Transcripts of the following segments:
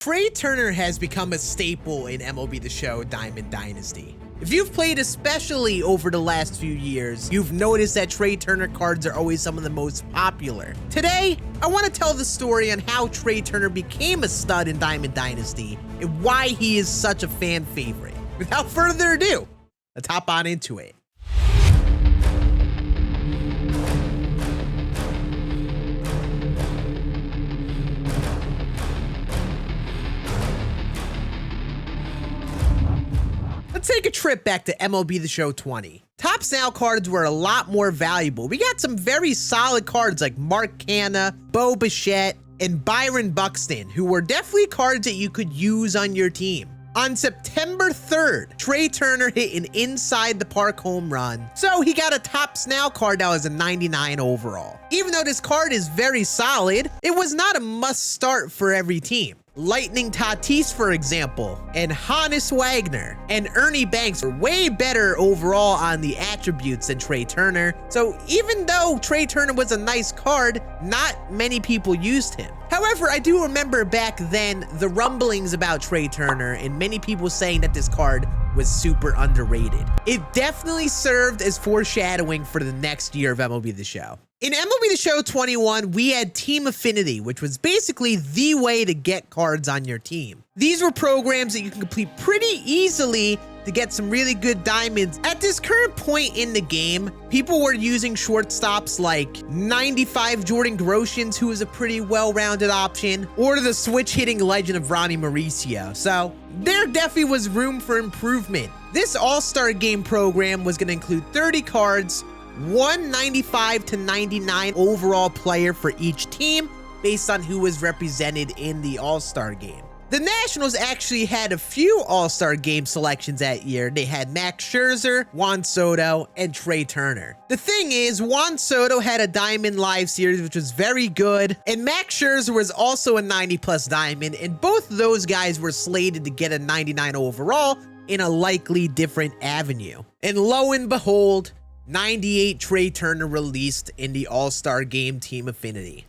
Trey Turner has become a staple in MLB The Show Diamond Dynasty. If you've played especially over the last few years, you've noticed that Trey Turner cards are always some of the most popular. Today, I want to tell the story on how Trey Turner became a stud in Diamond Dynasty and why he is such a fan favorite. Without further ado, let's hop on into it. Let's take a trip back to MLB The Show 20. Tops Now cards were a lot more valuable. We got some very solid cards like Mark Canha, Bo Bichette, and Byron Buxton, who were definitely cards that you could use on your team. On September 3rd, Trey Turner hit an inside the park home run, so he got a Tops Now card that was a 99 overall. Even though this card is very solid, it was not a must start for every team. Lightning Tatis, for example, and Honus Wagner and Ernie Banks are way better overall on the attributes than Trey Turner. So even though Trey Turner was a nice card, not many people used him. However, I do remember back then the rumblings about Trey Turner and many people saying that this card was super underrated. It definitely served as foreshadowing for the next year of MLB The Show. In MLB The Show 21, we had Team Affinity, which was basically the way to get cards on your team. These were programs that you can complete pretty easily to get some really good diamonds. At this current point in the game, people were using shortstops like 95 Jordan Groshans, who is a pretty well-rounded option, or the switch-hitting legend of Ronnie Mauricio. So there definitely was room for improvement. This All-Star Game program was going to include 30 cards, one 95 to 99 overall player for each team based on who was represented in the All-Star Game. The Nationals actually had a few All-Star Game selections that year. They had Max Scherzer, Juan Soto, and Trey Turner. The thing is, Juan Soto had a Diamond Live Series, which was very good, and Max Scherzer was also a 90-plus Diamond, and both of those guys were slated to get a 99 overall in a likely different avenue. And lo and behold, 98 Trey Turner released in the All-Star Game Team Affinity.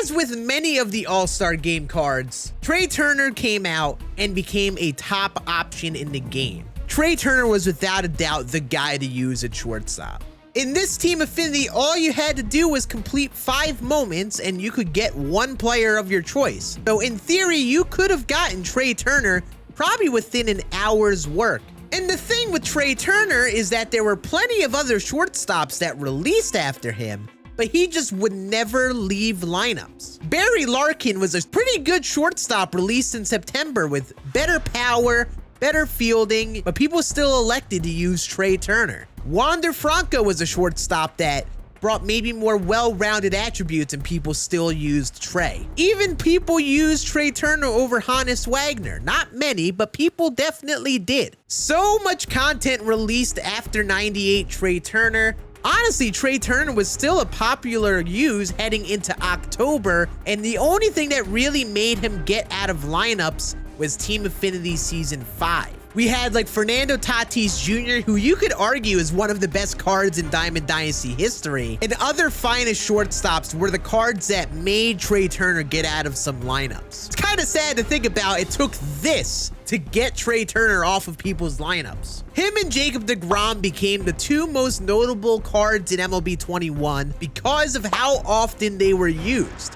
As with many of the All-Star Game cards, Trey Turner came out and became a top option in the game. Trey Turner was without a doubt the guy to use at shortstop. In this Team Affinity, all you had to do was complete 5 moments and you could get one player of your choice. So in theory, you could have gotten Trey Turner probably within an hour's work. And the thing with Trey Turner is that there were plenty of other shortstops that released after him, but he just would never leave lineups. Barry Larkin was a pretty good shortstop released in September with better power, better fielding, but people still elected to use Trey Turner. Wander Franco was a shortstop that brought maybe more well-rounded attributes and people still used Trey. Even people used Trey Turner over Honus Wagner. Not many, but people definitely did. So much content released after 98 Trey Turner. Honestly, Trey Turner was still a popular use heading into October, and the only thing that really made him get out of lineups was Team Affinity Season 5. We had like Fernando Tatis Jr., who you could argue is one of the best cards in Diamond Dynasty history, and other finest shortstops were the cards that made Trey Turner get out of some lineups. It's kind of sad to think about. It took this to get Trey Turner off of people's lineups. Him and Jacob deGrom became the 2 most notable cards in MLB 21 because of how often they were used.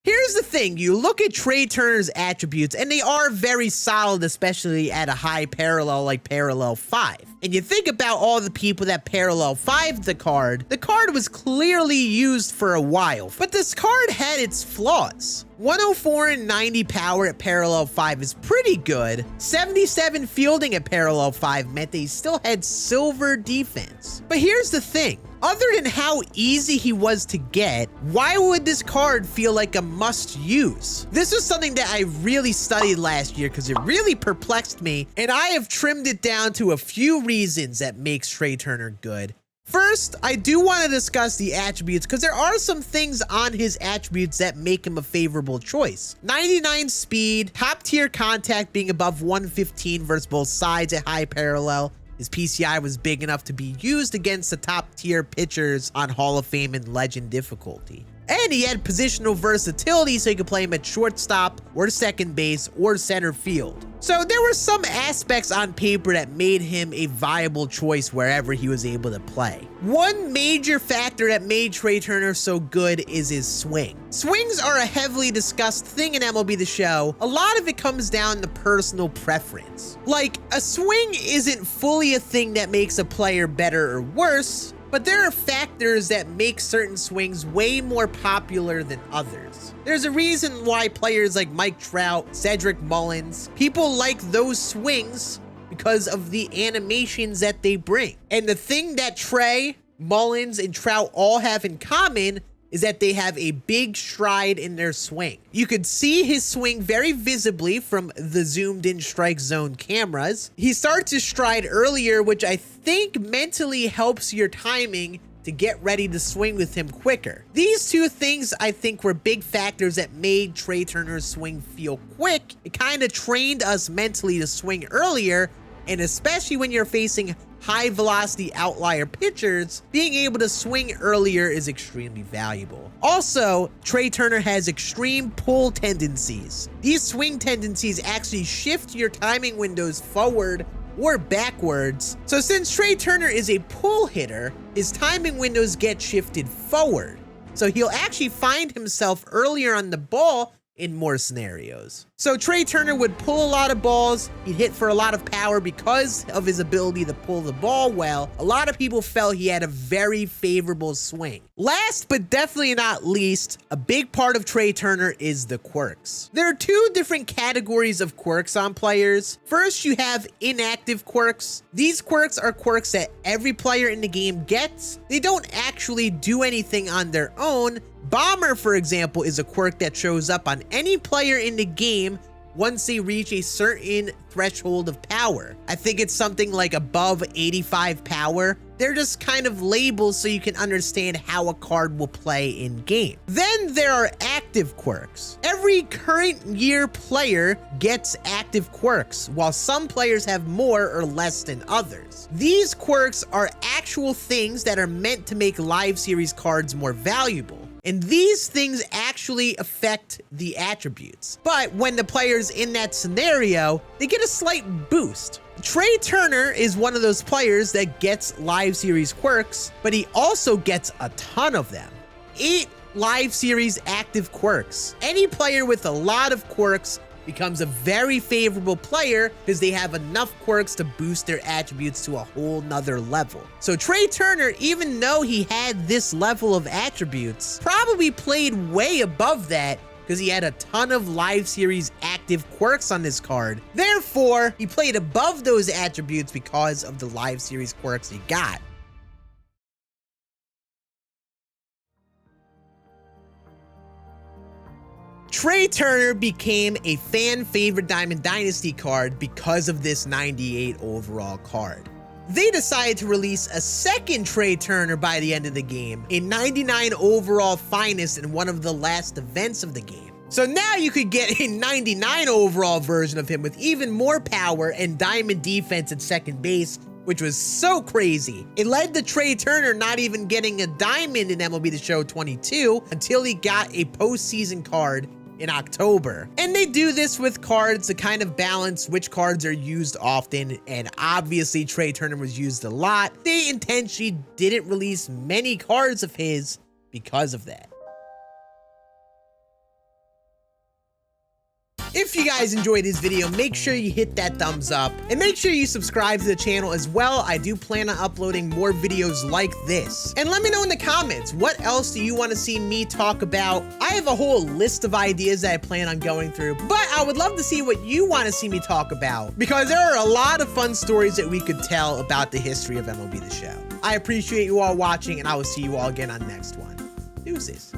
Here's the thing, you look at Trey Turner's attributes and they are very solid, especially at a high parallel like parallel 5. And you think about all the people that parallel 5'd the card was clearly used for a while, but this card had its flaws. 104 and 90 power at parallel 5 is pretty good. 77 fielding at parallel 5 meant that he still had silver defense. But here's the thing. Other than how easy he was to get, why would this card feel like a must use? This was something that I really studied last year because it really perplexed me, and I have trimmed it down to a few reasons that makes Trey Turner good. First, I do want to discuss the attributes because there are some things on his attributes that make him a favorable choice. 99 speed, top tier contact being above 115 versus both sides at high parallel. His PCI was big enough to be used against the top tier pitchers on Hall of Fame and Legend difficulty. And he had positional versatility, so you could play him at shortstop or second base or center field. So there were some aspects on paper that made him a viable choice wherever he was able to play. One major factor that made Trey Turner so good is his swing. Swings are a heavily discussed thing in MLB The Show. A lot of it comes down to personal preference. Like, a swing isn't fully a thing that makes a player better or worse, but there are factors that make certain swings way more popular than others. There's a reason why players like Mike Trout, Cedric Mullins, people like those swings because of the animations that they bring. And the thing that Trey, Mullins, and Trout all have in common is that they have a big stride in their swing. You could see his swing very visibly from the zoomed in strike zone cameras. He starts his stride earlier, which I think mentally helps your timing to get ready to swing with him quicker. These two things I think were big factors that made Trey Turner's swing feel quick. It kind of trained us mentally to swing earlier, and especially when you're facing high velocity outlier pitchers, being able to swing earlier is extremely valuable. Also, Trey Turner has extreme pull tendencies. These swing tendencies actually shift your timing windows forward or backwards. So since Trey Turner is a pull hitter, his timing windows get shifted forward. So he'll actually find himself earlier on the ball in more scenarios. So Trey Turner would pull a lot of balls. He'd hit for a lot of power because of his ability to pull the ball well. A lot of people felt he had a very favorable swing. Last but definitely not least, a big part of Trey Turner is the quirks. There are two different categories of quirks on players. First, you have inactive quirks. These quirks are quirks that every player in the game gets. They don't actually do anything on their own. Bomber, for example, is a quirk that shows up on any player in the game once they reach a certain threshold of power. I think it's something like above 85 power. They're just kind of labels so you can understand how a card will play in game. Then there are active quirks. Every current year player gets active quirks, while some players have more or less than others. These quirks are actual things that are meant to make live series cards more valuable. And these things actually affect the attributes. But when the player's in that scenario, they get a slight boost. Trey Turner is one of those players that gets live series quirks, but he also gets a ton of them. 8 live series active quirks. Any player with a lot of quirks becomes a very favorable player because they have enough quirks to boost their attributes to a whole nother level. So Trey Turner, even though he had this level of attributes, probably played way above that because he had a ton of live series active quirks on his card. Therefore, he played above those attributes because of the live series quirks he got. Trea Turner became a fan favorite Diamond Dynasty card because of this 98 overall card. They decided to release a second Trea Turner by the end of the game, a 99 overall finest in one of the last events of the game. So now you could get a 99 overall version of him with even more power and diamond defense at second base, which was so crazy. It led to Trey Turner not even getting a diamond in MLB The Show 22 until he got a postseason card in October. And they do this with cards to kind of balance which cards are used often, and obviously Trey Turner was used a lot. They intentionally didn't release many cards of his because of that. If you guys enjoyed this video, make sure you hit that thumbs up and make sure you subscribe to the channel as well. I do plan on uploading more videos like this. And let me know in the comments, what else do you want to see me talk about? I have a whole list of ideas that I plan on going through, but I would love to see what you want to see me talk about because there are a lot of fun stories that we could tell about the history of MLB The Show. I appreciate you all watching, and I will see you all again on the next one. Deuces.